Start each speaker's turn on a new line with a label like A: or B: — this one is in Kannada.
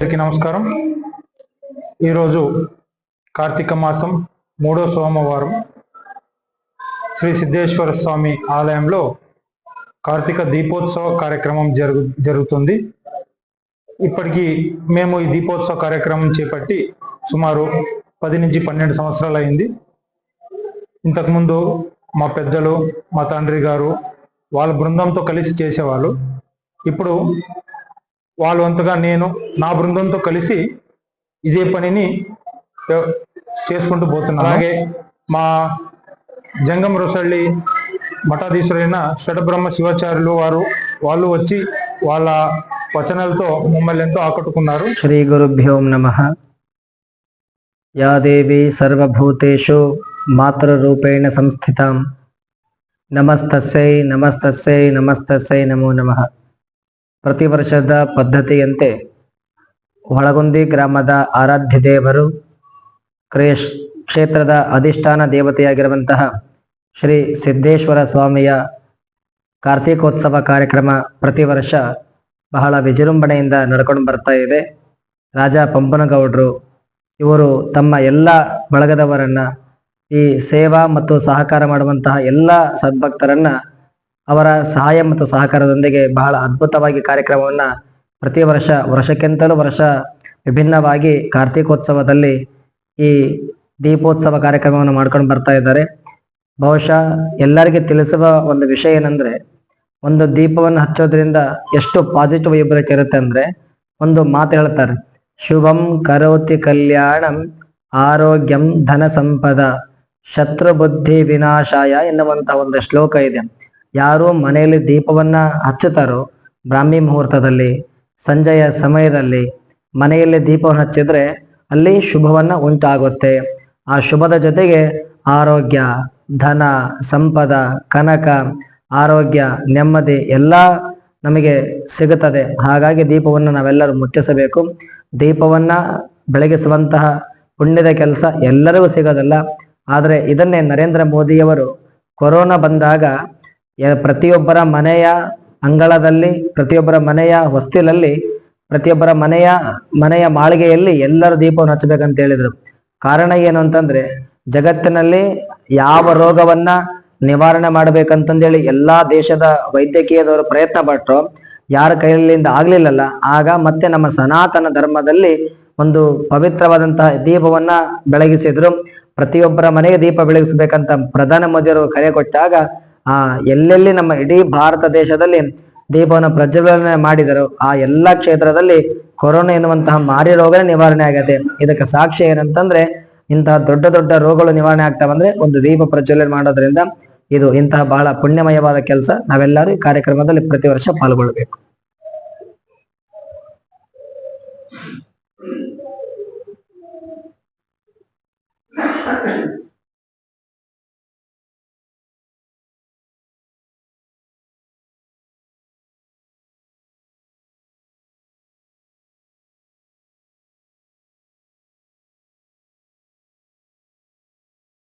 A: అందరికీ నమస్కారం. ఈరోజు కార్తీక మాసం 3వ సోమవారం శ్రీ సిద్ధేశ్వర స్వామి ఆలయంలో కార్తీక దీపోత్సవ కార్యక్రమం జరుగుతుంది. ఇప్పటికీ మేము ఈ దీపోత్సవ కార్యక్రమం చేపట్టి సుమారు 10 నుంచి 12 సంవత్సరాలు అయింది. ఇంతకుముందు మా పెద్దలు, మా తండ్రి గారు వాళ్ళ బృందంతో కలిసి చేసేవాళ్ళు. ఇప్పుడు వాళ్ళు అంతగా నేను నా బృందంతో కలిసి ఇదే పనిని చేసుకుంటూ పోతున్నాను. అలాగే మా జంగం రొసళ్ళి మఠాధీశులైన షటబ్రహ్మ శివాచార్యులు వాళ్ళు వచ్చి వాళ్ళ వచనాలతో మమ్మల్ని ఎంతో ఆకట్టుకున్నారు.
B: శ్రీ గురుభ్యో నమః. యా దేవి సర్వభూతేషు మాతృరూపేణ సంస్థితాం ನಮಸ್ತಸ್ಸೈ ನಮಸ್ತಸ್ಸೈ ನಮಸ್ತಸ್ಸೈ ನಮೋ ನಮಃ. ಪ್ರತಿ ವರ್ಷದ ಪದ್ಧತಿಯಂತೆ ಒಳಗುಂದಿ ಗ್ರಾಮದ ಆರಾಧ್ಯ ದೇವರು ಕ್ಷೇತ್ರದ ಅಧಿಷ್ಠಾನ ದೇವತೆಯಾಗಿರುವಂತಹ ಶ್ರೀ ಸಿದ್ದೇಶ್ವರ ಸ್ವಾಮಿಯ ಕಾರ್ತೀಕೋತ್ಸವ ಕಾರ್ಯಕ್ರಮ ಪ್ರತಿ ವರ್ಷ ಬಹಳ ವಿಜೃಂಭಣೆಯಿಂದ ನಡ್ಕೊಂಡು ಬರ್ತಾ ಇದೆ. ರಾಜ ಪಂಪನಗೌಡರು ಇವರು ತಮ್ಮ ಎಲ್ಲ ಬಳಗದವರನ್ನ ಈ ಸೇವಾ ಮತ್ತು ಸಹಕಾರ ಮಾಡುವಂತಹ ಎಲ್ಲ ಸದ್ಭಕ್ತರನ್ನ ಅವರ ಸಹಾಯ ಮತ್ತು ಸಹಕಾರದೊಂದಿಗೆ ಬಹಳ ಅದ್ಭುತವಾಗಿ ಕಾರ್ಯಕ್ರಮವನ್ನ ಪ್ರತಿ ವರ್ಷಕ್ಕಿಂತಲೂ ವರ್ಷ ವಿಭಿನ್ನವಾಗಿ ಕಾರ್ತೀಕೋತ್ಸವದಲ್ಲಿ ಈ ದೀಪೋತ್ಸವ ಕಾರ್ಯಕ್ರಮವನ್ನು ಮಾಡ್ಕೊಂಡು ಬರ್ತಾ ಇದ್ದಾರೆ. ಬಹುಶಃ ಎಲ್ಲರಿಗೆ ತಿಳಿಸುವ ಒಂದು ವಿಷಯ ಏನಂದ್ರೆ, ಒಂದು ದೀಪವನ್ನು ಹಚ್ಚೋದ್ರಿಂದ ಎಷ್ಟು ಪಾಸಿಟಿವ್ ವೈಬ್ರೇಷನ್ ಇರುತ್ತೆ ಅಂದ್ರೆ, ಒಂದು ಮಾತು ಹೇಳ್ತಾರೆ, ಶುಭಂ ಕರೋತಿ ಕಲ್ಯಾಣಂ ಆರೋಗ್ಯಂ ಧನ ಸಂಪದ ಶತ್ರು ಬುದ್ಧಿ ವಿನಾಶಾಯ ಎನ್ನುವಂತಹ ಒಂದು ಶ್ಲೋಕ ಇದೆ. ಯಾರು ಮನೆಯಲ್ಲಿ ದೀಪವನ್ನ ಹಚ್ಚುತ್ತಾರೋ ಬ್ರಾಹ್ಮಿ ಮುಹೂರ್ತದಲ್ಲಿ, ಸಂಜೆಯ ಸಮಯದಲ್ಲಿ ಮನೆಯಲ್ಲಿ ದೀಪವನ್ನು ಹಚ್ಚಿದ್ರೆ ಅಲ್ಲಿ ಶುಭವನ್ನ ಉಂಟಾಗುತ್ತೆ. ಆ ಶುಭದ ಜೊತೆಗೆ ಆರೋಗ್ಯ, ಧನ, ಸಂಪದ, ಕನಕ, ಆರೋಗ್ಯ, ನೆಮ್ಮದಿ ಎಲ್ಲ ನಮಗೆ ಸಿಗುತ್ತದೆ. ಹಾಗಾಗಿ ದೀಪವನ್ನು ನಾವೆಲ್ಲರೂ ಮುಚ್ಚಿಸಬೇಕು. ದೀಪವನ್ನ ಬೆಳಗಿಸುವಂತಹ ಪುಣ್ಯದ ಕೆಲಸ ಎಲ್ಲರಿಗೂ ಸಿಗೋದಲ್ಲ. ಆದರೆ ಇದನ್ನೇ ನರೇಂದ್ರ ಮೋದಿಯವರು ಕೊರೋನಾ ಬಂದಾಗ ಪ್ರತಿಯೊಬ್ಬರ ಮನೆಯ ಅಂಗಳದಲ್ಲಿ, ಪ್ರತಿಯೊಬ್ಬರ ಮನೆಯ ಹೊಸ್ತಿಲಲ್ಲಿ, ಪ್ರತಿಯೊಬ್ಬರ ಮನೆಯ ಮಾಳಿಗೆಯಲ್ಲಿ ಎಲ್ಲರೂ ದೀಪವನ್ನು ಹಚ್ಚಬೇಕಂತ ಹೇಳಿದ್ರು. ಕಾರಣ ಏನು ಅಂತಂದ್ರೆ, ಜಗತ್ತಿನಲ್ಲಿ ಯಾವ ರೋಗವನ್ನ ನಿವಾರಣೆ ಮಾಡ್ಬೇಕಂತಂದೇಳಿ ಎಲ್ಲಾ ದೇಶದ ವೈದ್ಯಕೀಯದವರು ಪ್ರಯತ್ನ ಪಟ್ಟರು, ಯಾರ ಕೈಲಿಂದ ಆಗ್ಲಿಲ್ಲಲ್ಲ. ಆಗ ಮತ್ತೆ ನಮ್ಮ ಸನಾತನ ಧರ್ಮದಲ್ಲಿ ಒಂದು ಪವಿತ್ರವಾದಂತಹ ದೀಪವನ್ನ ಬೆಳಗಿಸಿದ್ರು. ಪ್ರತಿಯೊಬ್ಬರ ಮನೆಗೆ ದೀಪ ಬೆಳಗಿಸ್ಬೇಕಂತ ಪ್ರಧಾನ ಮೋದಿಯವರು ಕರೆ ಕೊಟ್ಟಾಗ ಎಲ್ಲೆಲ್ಲಿ ನಮ್ಮ ಇಡೀ ಭಾರತ ದೇಶದಲ್ಲಿ ದೀಪವನ್ನು ಪ್ರಜ್ವಲನೆ ಮಾಡಿದರು. ಆ ಎಲ್ಲ ಕ್ಷೇತ್ರದಲ್ಲಿ ಕೊರೋನಾ ಎನ್ನುವಂತಹ ಮಾರಿ ರೋಗನೇ ನಿವಾರಣೆ ಆಗತ್ತೆ. ಇದಕ್ಕೆ ಸಾಕ್ಷಿ ಏನಂತಂದ್ರೆ, ಇಂತಹ ದೊಡ್ಡ ದೊಡ್ಡ ರೋಗಗಳು ನಿವಾರಣೆ ಆಗ್ತಾವಂದ್ರೆ ಒಂದು ದೀಪ ಪ್ರಜ್ವಲನೆ ಮಾಡೋದ್ರಿಂದ. ಇದು ಇಂತಹ ಬಹಳ ಪುಣ್ಯಮಯವಾದ ಕೆಲಸ. ನಾವೆಲ್ಲರೂ ಈ ಕಾರ್ಯಕ್ರಮದಲ್ಲಿ ಪ್ರತಿ ವರ್ಷ ಪಾಲ್ಗೊಳ್ಬೇಕು.